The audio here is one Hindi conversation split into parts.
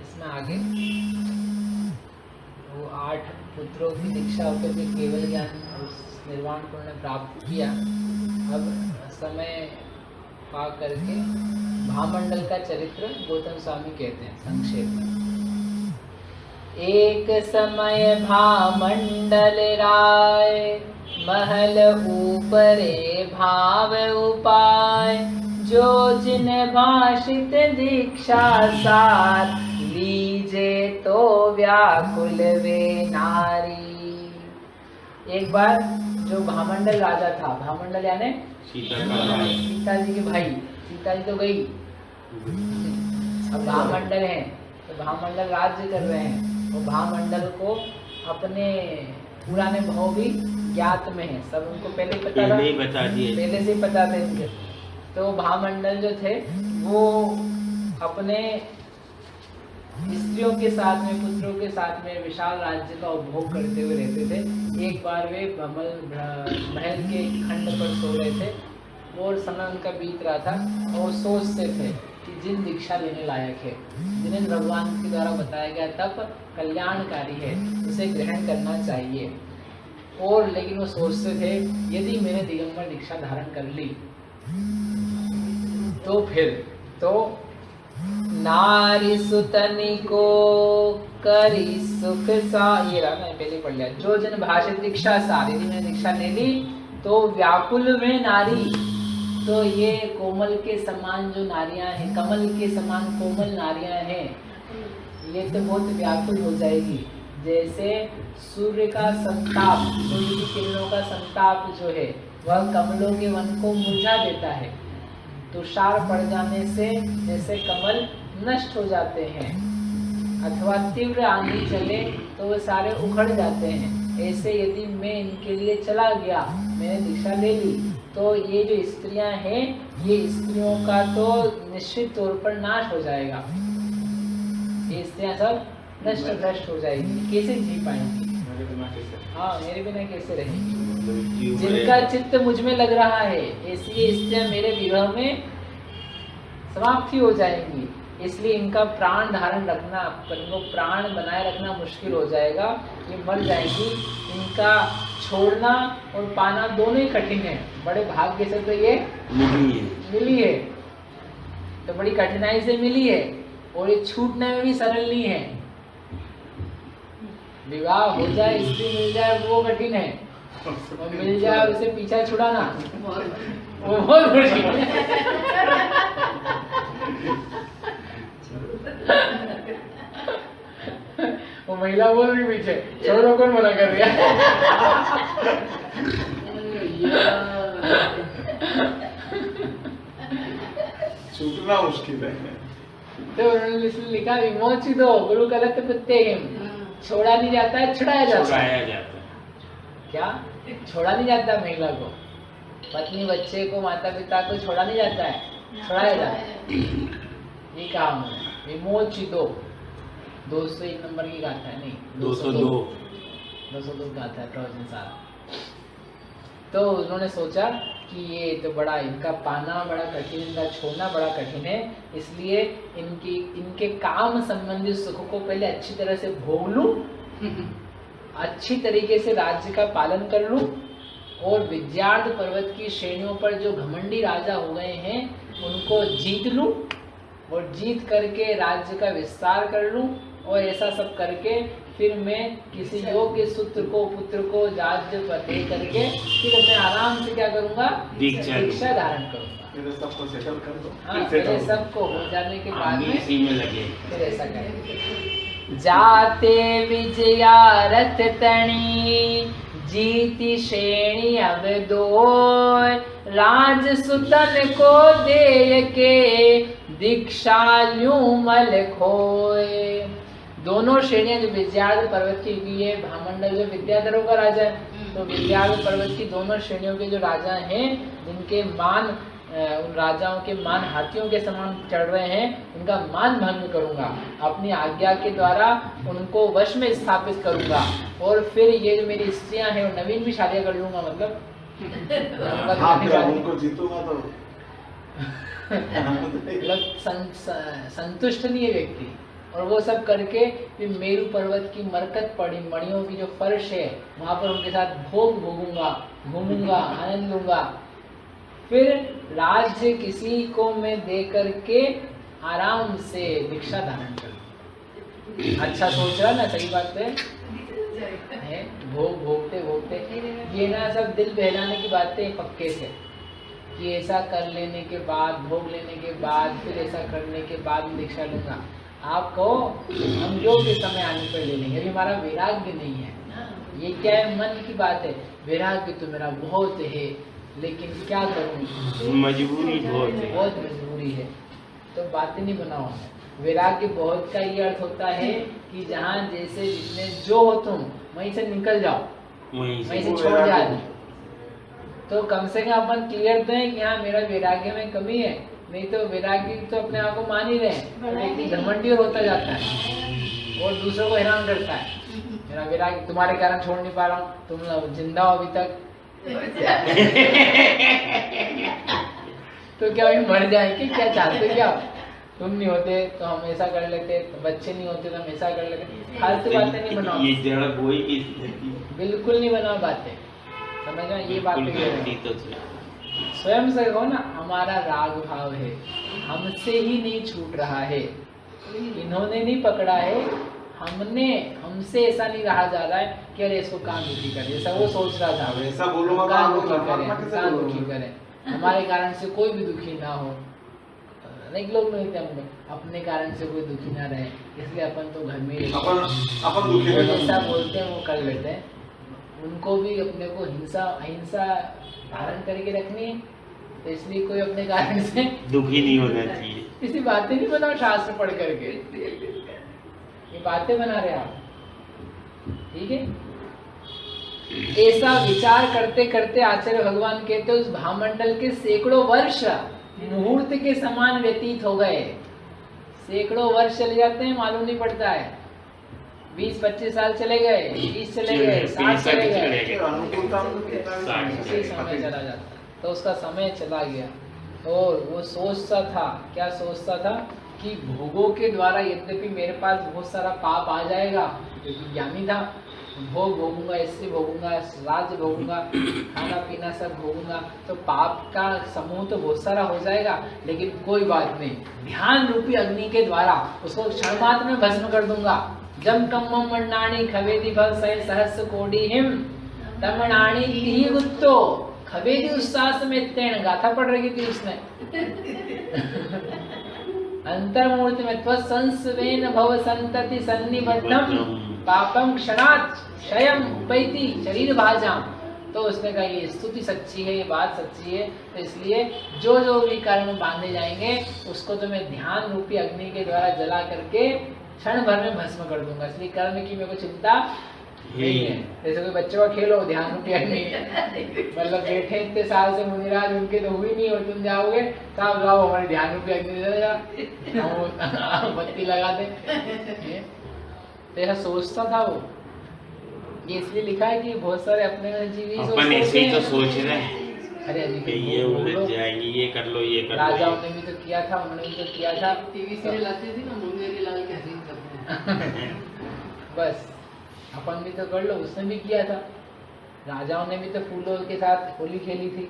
इसमें आगे वो 8 पुत्रों की दीक्षा होकर के केवल ज्ञान उस निर्वाण को उन्होंने प्राप्त किया। अब समय पा करके भामंडल का चरित्र गौतम स्वामी कहते हैं संक्षेप में। एक समय भामंडल राय, महल ऊपरे भाव उपाय, जो जिन भाषित दीक्षा सार, लीजे तो व्याकुल वे नारी। एक बार जो भामंडल राजा था, भामंडल यानी सीता जी के भाई, सीता जी तो गई, अब भामंडल हैं, तो भामंडल राज्य कर रहे हैं, और भामंडल को अपने पुराने भाव भी ज्ञात में है, सब उनको पहले पता था, पहले से पता थे उनके। तो भामंडल जो थे वो अपने स्त्रियों के साथ में, पुत्रों के साथ में विशाल राज्य का उपभोग करते हुए रहते थे। एक बार वे महल के खंड पर सो रहे थे और समय उनका बीत रहा था, और वो सोचते थे कि जिन दीक्षा लेने लायक है, जिन्हें भगवान के द्वारा बताया गया तब कल्याणकारी है, उसे ग्रहण करना चाहिए। और लेकिन वो सोचते थे यदि मैंने दिगंबर दीक्षा धारण कर ली तो फिर तो नारी सुतनी को करी सुख सा, ये रहा मैंने पहले पढ़ लिया, जो जन भाषित दीक्षा सार, यदि मैंने दीक्षा ले ली तो व्याकुल में नारी, तो ये कोमल के समान जो नारियां हैं, कमल के समान कोमल नारियां हैं, ये तो बहुत व्याकुल हो जाएगी। जैसे सूर्य का संताप, सूर्य की किरणों का संताप जो है वह कमलों के वन को मुरझा देता है, तुषार पड़ जाने से जैसे कमल नष्ट हो जाते हैं, अथवा तीव्र आंधी चले तो वो सारे उखड़ जाते हैं, ऐसे यदि मैं इनके लिए चला गया, मैंने दीक्षा ले ली, तो ये जो स्त्रियां हैं, ये स्त्रियों का तो निश्चित तौर पर नाश हो जाएगा, ये स्त्रियां सब नष्ट भ्रष्ट हो जाएगी, कैसे जी पाएंगी? हाँ, मेरे बिना कैसे रहेंगी? जिनका चित्त मुझ में लग रहा है, ऐसी स्त्रियां मेरे विवाह में समाप्ति हो जाएंगी, इसलिए इनका प्राण धारण रखना, इनको प्राण बनाए रखना मुश्किल हो जाएगा, ये मर जाएंगी। इनका छोड़ना और पाना दोनों ही कठिन है, बड़े भाग्य से तो ये मिली है, तो बड़ी कठिनाई से मिली है, और ये छूटने में भी सरल नहीं है। विवाह हो जाए, स्त्री मिल जाए वो कठिन है, और मिल जाए उसे पीछा छुड़ाना वो बहुत मुश्किल है। वो महिला बोल रही पीछे, छोड़ो, कौन मना कर रहा है? छूटना मुश्किल है। तो उन्होंने लिखा विमोचितो गुरु कलत प्रत्येहम, छोड़ा नहीं जाता है, छुड़ाया जाता है। क्या छोड़ा नहीं जाता महिला को, पत्नी बच्चे को माता पिता को छोड़ा नहीं जाता है, छुड़ाया जाता है। ये काम है विमोचितो, 201 नंबर की गाथा है, नहीं 202 गाथा है प्रवचन सारा। तो उन्होंने सोचा कि ये तो बड़ा, इनका पाना बड़ा कठिन, इनका छोड़ना बड़ा कठिन है, इसलिए इनके काम संबंधी सुख को पहले अच्छी तरह से भोग लूं, अच्छी तरीके से राज्य का पालन कर लूं, और विद्यार्थ पर्वत की श्रेणियों पर जो घमंडी राजा हो गए हैं उनको जीत लूं, और जीत करके राज्य का विस्तार कर लूं, और ऐसा सब करके फिर मैं किसी योग्य पुत्र को राज्य पर दे करके फिर मैं आराम से क्या करूंगा, दीक्षा धारण करूंगा। सबको सेटल कर दो। हाँ, मेरे सबको हो जाने के बाद में फिर ऐसा करेंगे। जाते विजया रथ तणी, जीती श्रेणी अब दो, राज सुतन को दे के, दीक्षा ल्यूं मल खोए। दोनों श्रेणियां जो विद्यार्थ पर्वत की, ये भामंडल जो विद्याधरों का राजा है, तो विद्यार्थ पर्वत की दोनों श्रेणियों के जो राजा हैं, जिनके मान, उन राजाओं के मान हाथियों के समान चढ़ रहे हैं, उनका मान भंग करूंगा, अपनी आज्ञा के द्वारा उनको वश में स्थापित करूंगा, और फिर ये जो मेरी स्त्रियां हैं वो नवीन भी शादियां कर लूंगा, मतलब उनको जीतूंगा तो संतुष्ट नहीं है व्यक्ति, और वो सब करके फिर मेरू पर्वत की मरकत पड़ी मणियों की जो फर्श है वहां पर उनके साथ भोग भोगूंगा, घूमूंगा, आनंद लूंगा। फिर राज्य किसी को मैं दे करके आराम से दीक्षा धारण करूं। अच्छा सोच रहा ना, सही बात है। भोग भोगते भोगते ये ना सब दिल बहलाने की बातें पक्के से कि ऐसा कर लेने के बाद, भोग लेने के बाद, फिर ऐसा करने के बाद मैं दीक्षा लूंगा। आप कहो हम जो भी समय आने पर ले लेंगे, अभी हमारा वैराग्य नहीं है। ये क्या है, मन की बात है। वैराग्य तो मेरा बहुत है, लेकिन क्या करूं, मजबूरी बहुत है, बहुत मजबूरी है। तो बातें नहीं बनाओ। वैराग्य बहुत का ये अर्थ होता है कि जहाँ जैसे जितने जो हो तुम वहीं से निकल जाओ, वहीं से छोड़ जाओ। तो कम से कम अपन क्लियर तो है कि हाँ मेरा वैराग्य में कमी है, नहीं तो वैराग्य तो अपने आप को मान ही रहे हैं, लेकिन घमंडी होता जाता है और दूसरों को हैरान करता है। मेरा वैराग्य तुम्हारे कारण छोड़ नहीं पा रहा हूँ, तुम लोग जिंदा हो अभी तक। तो क्या अभी मर जाएंगे, क्या चाहते क्या? तुम नहीं होते तो हम ऐसा कर लेते, तो बच्चे नहीं होते तो हम ऐसा कर लेते। फालतू बातें नहीं बनाओ, ये जड़ कोई की स्थिति बिल्कुल नहीं बनाओ बातें, समझ में ये बात तो स्वयं से कहो ना, हमारा राग भाव है, हमसे ही नहीं छूट रहा है, इन्होंने नहीं पकड़ा है, हमसे ऐसा नहीं रहा जा रहा है कि अरे इसको काम दुखी करे, ऐसा वो सोच रहा था। ऐसा बोलूंगा काम दुखी करे, हमारे कारण से कोई भी दुखी ना हो। अनेक लोग मिलते हैं अपने कारण से कोई दुखी ना रहे, इसलिए अपन तो घर में अपन दुखी जैसा बोलते हैं वो कर लेते हैं। उनको भी अपने को अहिंसा धारण करके रखनी है, तो इसलिए कोई अपने कारण से दुखी नहीं होना चाहिए। इसी बातें नहीं बनाओ शास्त्र पढ़ करके, ये बातें बना रहे आप, ठीक है। ऐसा विचार करते करते आचार्य भगवान कहते उस भामंडल के सैकड़ों वर्ष मुहूर्त के समान व्यतीत हो गए। सैकड़ों वर्ष चले जाते हैं, मालूम नहीं पड़ता है। 20-25 साल चले गए, 20 चले गए, 60 चले गए, समय चला जाता। तो उसका समय चला गया और वो सोचता था, क्या सोचता था कि भोगों के द्वारा यद्यपि मेरे पास बहुत सारा पाप आ जाएगा, क्योंकि ज्ञानी था, भोग भोगूंगा, ऐसे भोगूंगा, राज्य भोगूंगा, खाना पीना सब भोगूंगा, तो पाप का समूह तो बहुत सारा हो जाएगा, लेकिन कोई बात नहीं, ध्यान रूपी अग्नि के द्वारा उसको क्षण मात्र में भस्म कर दूंगा। जम कम्मम मन्नाणी खवेदी फल सह सहस्र कोटि हिम तमनाणी ही गुत्तो खवेदी उत्साह में तेण गाथा पढ़ रही थी उसने। अंतर्मूर्ति में त्वसंस्वेन भव संतति सन्निबद्धम पापम क्षणात् क्षयम उपैति शरीर भाजाम। तो उसने कहा ये स्तुति सच्ची है, ये बात सच्ची है, तो इसलिए जो जो भी कर्म बांधे जाएंगे उसको तो मैं ध्यान रूपी अग्नि के द्वारा जला करके क्षण भर में भस्म कर दूंगा। इसलिए कर्म की मेरे को चिंता नहीं है। जैसे कोई बच्चों का खेल हो, ध्यान रूपी अग्नि, मतलब बैठे इतने साल से मुनिराज, उनके तो हुई नहीं, और तुम जाओगे साहब जाओ हमारे ध्यान रूपी अग्नि जला, बत्ती लगा दे। तो ऐसा सोचता था वो। ये इसलिए लिखा है कि बहुत सारे अपने जीवी अपन ऐसे ही तो सोच रहे हैं, अरे कि ये उलझ जाएंगे, ये कर लो, ये कर लो। राजाओं ने भी तो किया था, उन्होंने भी तो किया था। टीवी सीरियल आती थी ना, मुंगेरी लाल के हसीन करते बस अपन भी तो कर लो, उसने भी किया था। राजाओं ने भी तो फूलों के साथ होली खेली थी,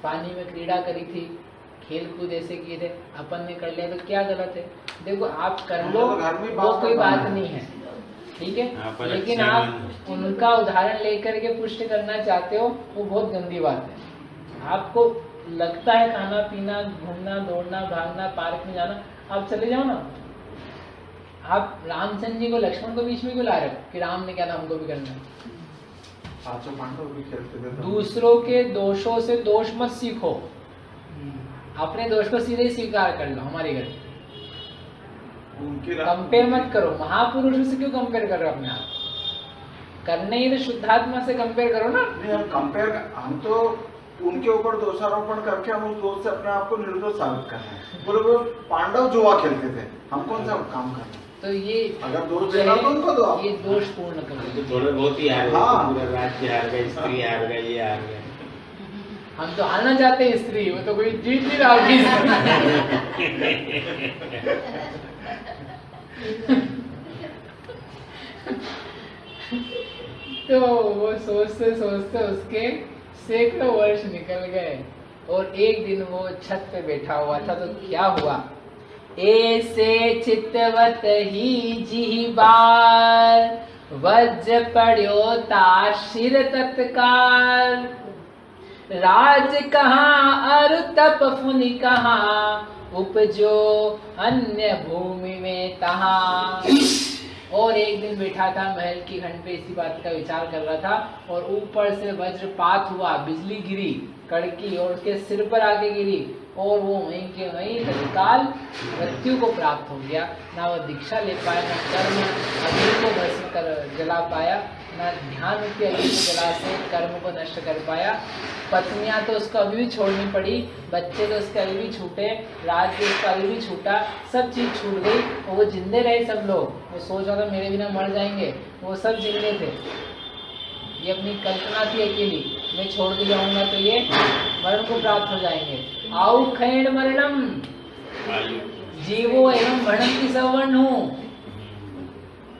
पानी में क्रीड़ा करी थी, खेल कूद ऐसे किए थे। अपन ने कर लिया तो क्या गलत है? देखो आप कर लो, वो कोई बात नहीं है, ठीक है, लेकिन आप उनका उदाहरण लेकर के पुष्ट करना चाहते हो, वो बहुत गंदी बात है। आपको लगता है खाना पीना, घूमना, दौड़ना, भागना, पार्क में जाना, आप चले जाओ ना। आप रामचंद्र जी को, लक्ष्मण को बीच में क्यों ला रहे हो कि राम ने क्या था हमको भी करना है? पांचों पांडव भी खेलते थे। दूसरों के दोषों से दोष मत सीखो, अपने दोष को सीधे स्वीकार कर लो। हमारे घर कंपेयर मत करो, महापुरुषों से क्यों कंपेयर कर रहे हो अपने आप? करने ही तो शुद्धात्मा से कंपेयर करो ना। नहीं, हम तो उनके ऊपर दोषारोपण करके हम उस दोष से अपने आप को निर्दोष साबित कर रहे हैं। बोले वो पांडव जुआ खेलते थे, हम कौन सा काम कर रहे हैं? तो ये अगर दोष देना तो उनको दो। ये दोष पूर्ण करो। थोड़े बहुत ही हार गए, पूरा राज्य हार गए, स्त्री हार गए, ये हार गए। हम तो आना चाहते हैं स्त्री, वो तो कोई जीत नहीं रहा होगी। तो वो सोचते सोचते उसके सैकड़ों वर्ष निकल गए और एक दिन वो छत पे बैठा हुआ था तो क्या हुआ, ऐसे चितवत ही जी बार वज्र पड़ो ता शिर तत्काल, राज कहाँ अरु तप फुनि कहाँ, उपजो अन्य भूमि में तहाँ। और एक दिन बैठा था महल की घंट पे, इसी बात का विचार कर रहा था और ऊपर से वज्रपात हुआ, बिजली गिरी कड़की और उसके सिर पर आके गिरी और वो वहीं के वहीं तत्काल मृत्यु को प्राप्त हो गया। ना वो दीक्षा ले पाया, ना कर्म अग्नि को भस्म कर जला पाया, ना ध्यान की अग्नि को जला से कर्म को नष्ट कर पाया। पत्नियां तो उसको अभी भी छोड़नी पड़ी, बच्चे तो उसके अभी भी छूटे, राज्य उसका अभी भी छूटा, सब चीज छूट गई और वो जिंदे रहे सब लोग। वो सोच रहा था मेरे बिना मर जाएंगे, वो सब जिंदे थे। ये अपनी कल्पना थी अकेली, मैं छोड़ के जाऊंगा तो ये मरण को प्राप्त हो जाएंगे। आउ खैण मरणम, जीवो एवं मरण की सवर्ण हूँ।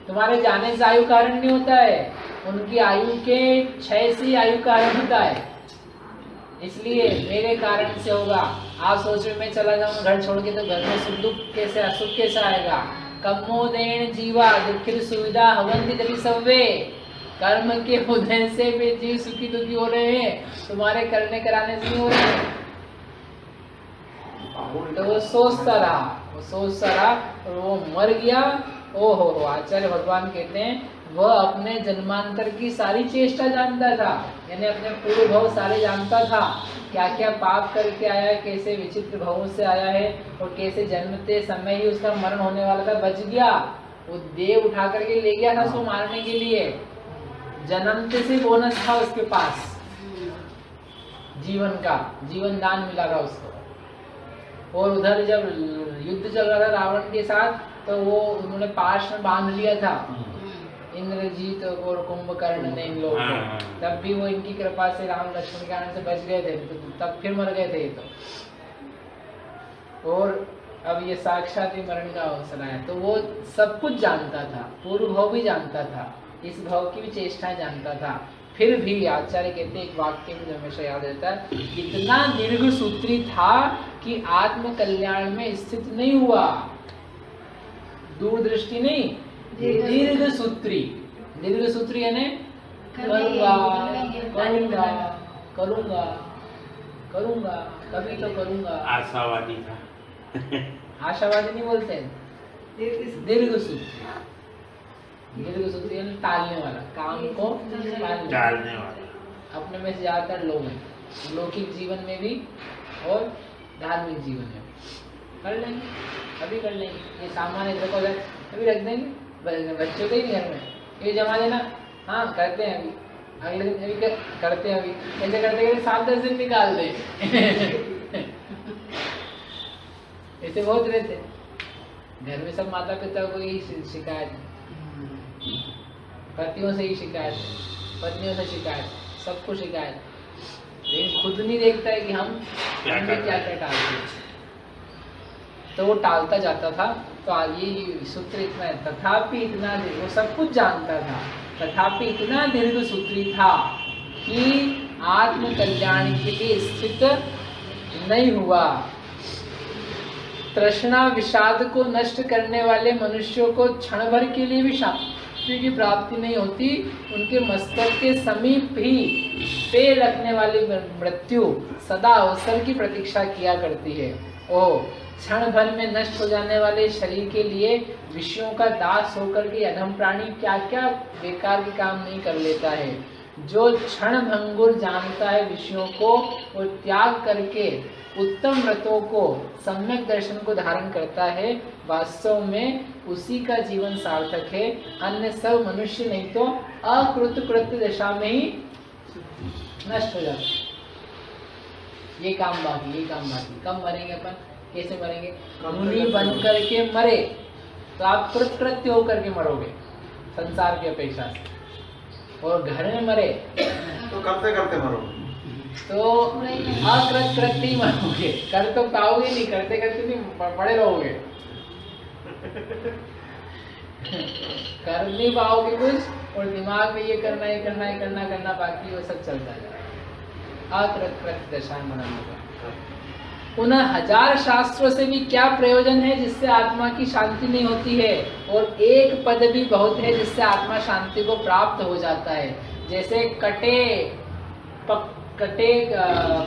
तुम्हारे जाने से आयु कारण नहीं होता है, उनकी आयु के क्षय से आयु कारण होता है, इसलिए मेरे कारण से होगा। आप सोच रहे मैं चला जाऊंगा घर छोड़ के तो घर में सुख दुख कैसे असुख कैसे आएगा। कमोदेन जीवा दुखिर सुविधा हवंति तभी सव्वे, कर्म के उदय से भी जीव सुखी दुखी हो रहे हैं, तुम्हारे करने कराने से नहीं हो रहे हैं। तो वो सोचता रहा और वो मर गया। ओहो हो, आचार्य भगवान कहते हैं वह अपने जन्मांतर की सारी चेष्टा जानता था, यानी अपने पूर्व भव सारे जानता था, क्या क्या पाप करके आया है, कैसे विचित्र भवों से आया है और कैसे जन्मते समय ही उसका मरण होने वाला था, बच गया। वो देव उठा करके ले गया था उसको मारने के लिए, जन्मते से बोनस था उसके पास, जीवन का जीवन दान मिला था उसको। और उधर जब युद्ध चल रहा था रावण के साथ तो वो उन्होंने पाश में बांध लिया था इंद्रजीत और कुंभकर्ण ने इन लोगों को, तब भी वो इनकी कृपा से राम लक्ष्मण के आने से बच गए थे, तो तब फिर मर गए थे ये तो। और अब ये साक्षात ही मरण का अवसर आया, तो वो सब कुछ जानता था, पूर्व भाव भी जानता था, इस भाव की भी चेष्टा जानता था। फिर भी आचार्य कहते एक वाक्य मुझे हमेशा याद रहता है, इतना दीर्घ सूत्री था कि आत्म कल्याण में स्थित नहीं हुआ। दूरदृष्टि नहीं, दीर्घ सूत्री। दीर्घ सूत्री यानी करूंगा करूंगा करूंगा करूंगा, कभी तो करूंगा। आशावादी था। आशावादी नहीं बोलते हैं, दीर्घ सूत्री। दीर्घ सूत्री यानी टालने वाला, काम को टालने वाला। अपने में से ज्यादातर लोग हैं, लौकिक जीवन में भी और धार्मिक जीवन में भी। कर लेंगे, अभी कर लेंगे, ये सामान इधर को अभी रख देंगे, बच्चों के ही घर में ये जमा देना, हाँ करते हैं अभी, अगले दिन अभी करते हैं, अभी ऐसे करते करते 7-10 दिन निकाल दे। ऐसे बहुत रहते घर में, सब माता पिता को यही शिकायत है, पतियों से ही शिकायत है, पत्नियों से शिकायत, सबको शिकायत, लेकिन खुद नहीं देखता है कि हम क्या क्या टालते हैं। तो वो टालता जाता था। तो ये सूत्र इतना है, तथापि इतना दीर्घ, वो सब कुछ जानता था, तथापि इतना दीर्घ सूत्री था कि आत्म कल्याण के लिए स्थित नहीं हुआ। तृष्णा विषाद को नष्ट करने वाले मनुष्यों को क्षण भर के लिए भी शांति की प्राप्ति नहीं होती, उनके मस्तक के समीप ही पैर रखने वाली मृत्यु सदा अवसर की प्रतीक्षा किया करती है। ओ क्षण भर में नष्ट हो जाने वाले शरीर के लिए विषयों का दास होकर के अधम प्राणी क्या क्या बेकार के काम नहीं कर लेता है। जो क्षण भंगुर जानता है विषयों को, वो त्याग करके उत्तम व्रतों को, सम्यक दर्शन को धारण करता है, वास्तव में उसी का जीवन सार्थक है। अन्य सब मनुष्य नहीं तो अकृत कृत्य दशा में ही नष्ट हो जाता है। ये काम बाकी। कब मरेंगे अपन, कैसे मरेंगे? मुनि बन करके मरे तो आप कृतकृत्य होकर के मरोगे संसार की अपेक्षा से, और घर में मरे तो करते करते मरोगे, तो अकृतकृत्य ही मरोगे। कर तो पाओगे नहीं, करते करते नहीं पड़े रहोगे। कर नहीं पाओगे कुछ और दिमाग में ये करना है करना है करना करना, बाकी वो सब चलता जाएगा। अकृत दशा मनाने पुनः 1000 शास्त्रों से भी क्या प्रयोजन है जिससे आत्मा की शांति नहीं होती है, और एक पद भी बहुत है जिससे आत्मा शांति को प्राप्त हो जाता है। जैसे कटे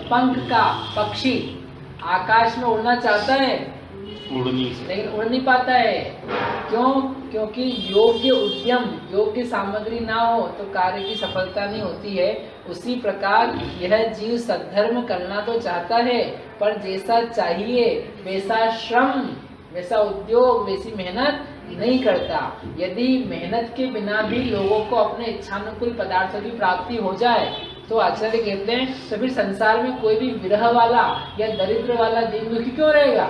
पंख का पक्षी आकाश में उड़ना चाहता है लेकिन उड़ नहीं पाता है। क्यों? क्योंकि योग्य उद्यम, योग्य सामग्री ना हो तो कार्य की सफलता नहीं होती है। उसी प्रकार यह जीव सद्धर्म करना तो चाहता है, पर जैसा चाहिए वैसा श्रम, वैसा उद्योग, वैसी मेहनत नहीं करता। यदि मेहनत के बिना भी लोगों को अपने इच्छानुकूल पदार्थों की प्राप्ति हो जाए तो आचार्य कहते हैं तो फिर संसार में कोई भी विरह वाला या दरिद्र वाला दीन दुखी क्यों रहेगा?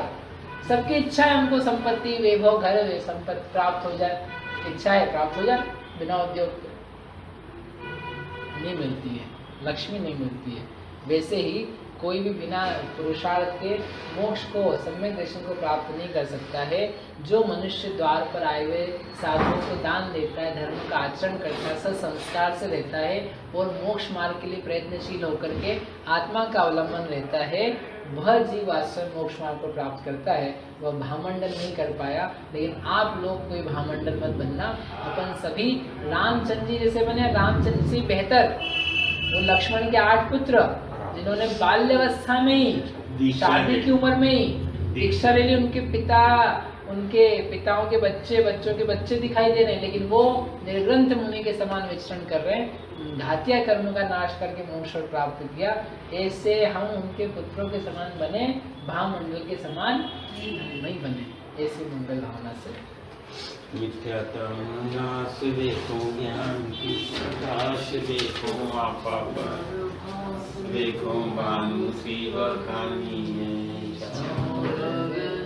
सबकी इच्छा है हमको संपत्ति, वैभव, घर, संपत्ति प्राप्त हो जाए, इच्छा है प्राप्त हो जाए, बिना उद्योग के नहीं मिलती है, लक्ष्मी नहीं मिलती है। वैसे ही कोई भी बिना पुरुषार्थ के मोक्ष को, सम्यक दर्शन को प्राप्त नहीं कर सकता है। जो मनुष्य द्वार पर आए हुए साधुओं को दान देता है, धर्म का आचरण करता है, संस्कार से रहता है और मोक्ष मार्ग के लिए प्रयत्नशील होकर के आत्मा का अवलंबन रहता है, वह जीव वास्तव में मोक्ष मार्ग को प्राप्त करता है। वह भामंडल नहीं कर पाया। लेकिन आप लोग कोई भामंडल मत बनना। अपन सभी रामचंद्र जी जैसे बने, रामचंद्र से बेहतर वो लक्ष्मण के 8 पुत्र जिन्होंने बाल्यावस्था में ही, शादी की उम्र में ही दीक्षा ले ली। उनके पिताओं के बच्चे, बच्चों के बच्चे दिखाई दे रहे हैं, लेकिन वो निर्ग्रंथ मुनि के समान विचरण कर रहे हैं। घातिया कर्म का नाश करके मोक्ष प्राप्त किया। ऐसे हम उनके पुत्रों के समान बने, भामंडल के समान नहीं बने। ऐसी मंगल भावना से मिथ्यात्मनाश देखो, ज्ञान की प्रकाश देखो, आपा पर देखो, भानु शिव खानी है,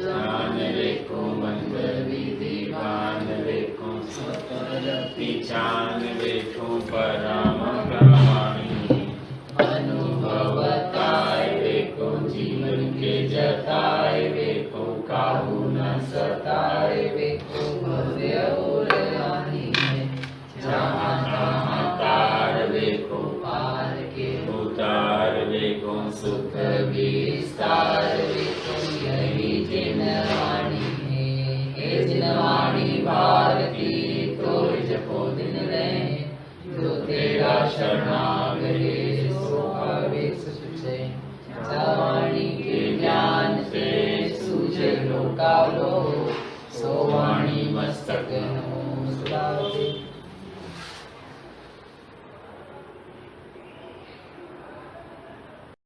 ज्ञान देखो, मंद विधि भान देखो, पीछान देखो, परम प्रमाणी, अनुभवताय देखो, जीवन के जताए देखो, काहू न सताए देखो, भव्य और रानी है, जहाँ तहाँ तार देखो, पार के उतार देखो, सुख विस्तार देखो, यही जिनवाणी है। हे जिनवाणी भारती तो जपो दिन रहे, जो तेरा शरणागत सो आवे सुचय, वाणी के ज्ञान से सूझे लोकालो, सो वाणी मस्तक नमो